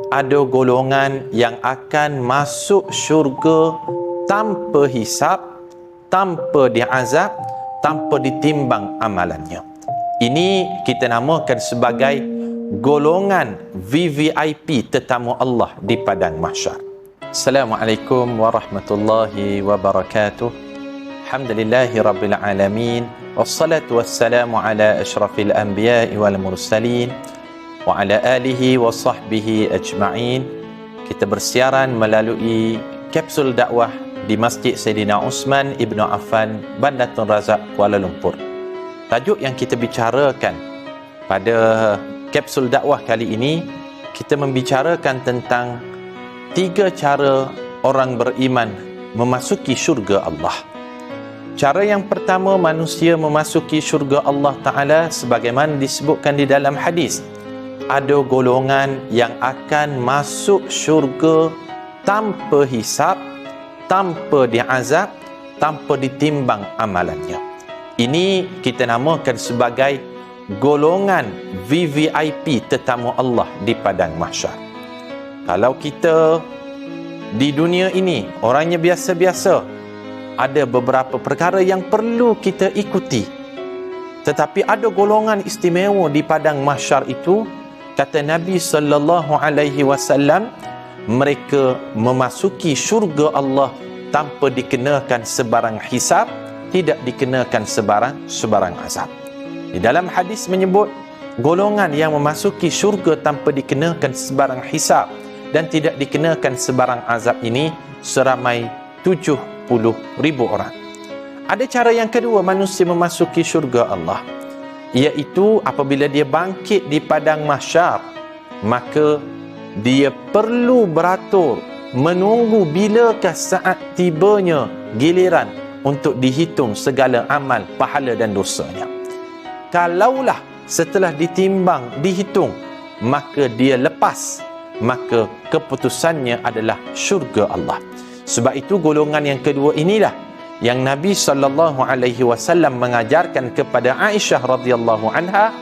ada golongan yang akan masuk syurga tanpa hisab, tanpa diazab, tanpa ditimbang amalannya. Ini kita namakan sebagai golongan VVIP tetamu Allah di padang mahsyar. Assalamualaikum warahmatullahi wabarakatuh. Alhamdulillahi rabbil alamin. Wassalatu wassalamu ala asyrafil anbiya'i wal mursalin wa ala alihi wa sahbihi ajma'in. Kita bersiaran melalui kapsul dakwah di Masjid Sayyidina Uthman Ibn Affan, Bandar Tun Razak, Kuala Lumpur. Tajuk yang kita bicarakan pada kapsul dakwah kali ini, kita membicarakan tentang 3 cara orang beriman memasuki syurga Allah. Cara yang pertama, manusia memasuki syurga Allah Ta'ala sebagaimana disebutkan di dalam hadis. Ada golongan yang akan masuk syurga tanpa hisab, tanpa diazab, tanpa ditimbang amalannya. Ini kita namakan sebagai golongan VVIP tetamu Allah di padang mahsyar. Kalau kita di dunia ini orangnya biasa-biasa, ada beberapa perkara yang perlu kita ikuti, tetapi ada golongan istimewa di padang mahsyar itu. Kata Nabi sallallahu alaihi wasallam, mereka memasuki syurga Allah tanpa dikenakan sebarang hisab, tidak dikenakan sebarang azab. Di dalam hadis menyebut golongan yang memasuki syurga tanpa dikenakan sebarang hisab dan tidak dikenakan sebarang azab ini seramai 70,000 orang. Ada cara yang kedua manusia memasuki syurga Allah, iaitu apabila dia bangkit di padang mahsyar, maka dia perlu beratur menunggu bilakah saat tibanya giliran untuk dihitung segala amal, pahala dan dosanya. Kalaulah setelah ditimbang, dihitung, maka dia lepas, maka keputusannya adalah syurga Allah. Sebab itu golongan yang kedua inilah yang Nabi SAW mengajarkan kepada Aisyah radhiyallahu anha,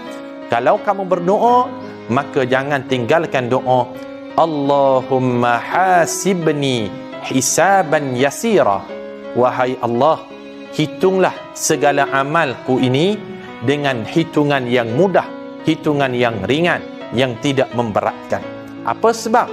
kalau kamu berdoa, maka jangan tinggalkan doa Allahumma hasibni hisaban yasira. Wahai Allah, hitunglah segala amalku ini dengan hitungan yang mudah, hitungan yang ringan, yang tidak memberatkan. Apa sebab?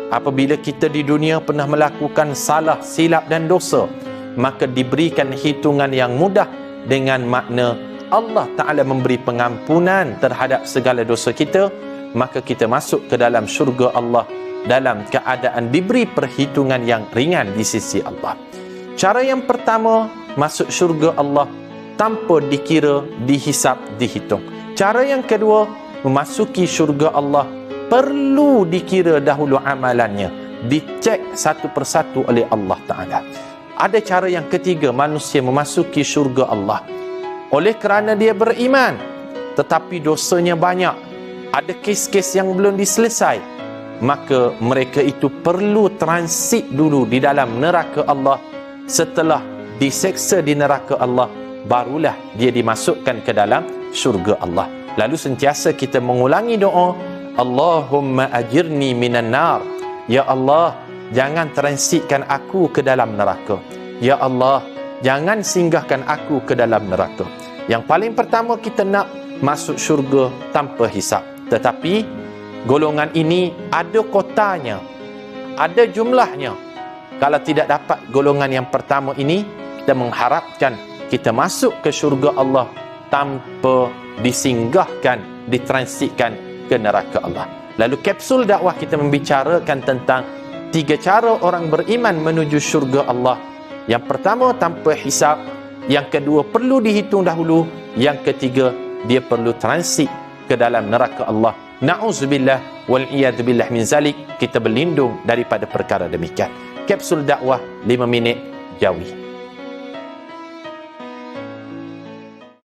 Apabila kita di dunia pernah melakukan salah, silap dan dosa, maka diberikan hitungan yang mudah, dengan makna Allah Ta'ala memberi pengampunan terhadap segala dosa kita, maka kita masuk ke dalam syurga Allah dalam keadaan diberi perhitungan yang ringan di sisi Allah. Cara yang pertama, masuk syurga Allah tanpa dikira, dihisap, dihitung. Cara yang kedua, memasuki syurga Allah perlu dikira dahulu amalannya, dicek satu persatu oleh Allah Ta'ala. Ada cara yang ketiga, manusia memasuki syurga Allah oleh kerana dia beriman tetapi dosanya banyak, ada kes-kes yang belum diselesai, maka mereka itu perlu transit dulu di dalam neraka Allah. Setelah diseksa di neraka Allah, barulah dia dimasukkan ke dalam syurga Allah. Lalu sentiasa kita mengulangi doa, Allahumma ajirni minan nar. Ya Allah, jangan transitkan aku ke dalam neraka. Ya Allah, jangan singgahkan aku ke dalam neraka. Yang paling pertama, kita nak masuk syurga tanpa hisab. Tetapi golongan ini ada kotanya, ada jumlahnya. Kalau tidak dapat golongan yang pertama ini, kita mengharapkan kita masuk ke syurga Allah tanpa disinggahkan, ditransitkan ke neraka Allah. Lalu kapsul dakwah kita membicarakan tentang 3 cara orang beriman menuju syurga Allah. Yang pertama, tanpa hisab. Yang kedua, perlu dihitung dahulu. Yang ketiga, dia perlu transit ke dalam neraka Allah. Na'udzubillah wal'iyadzubillah min zalik. Kita berlindung daripada perkara demikian. Kapsul dakwah 5 minit, jauhi.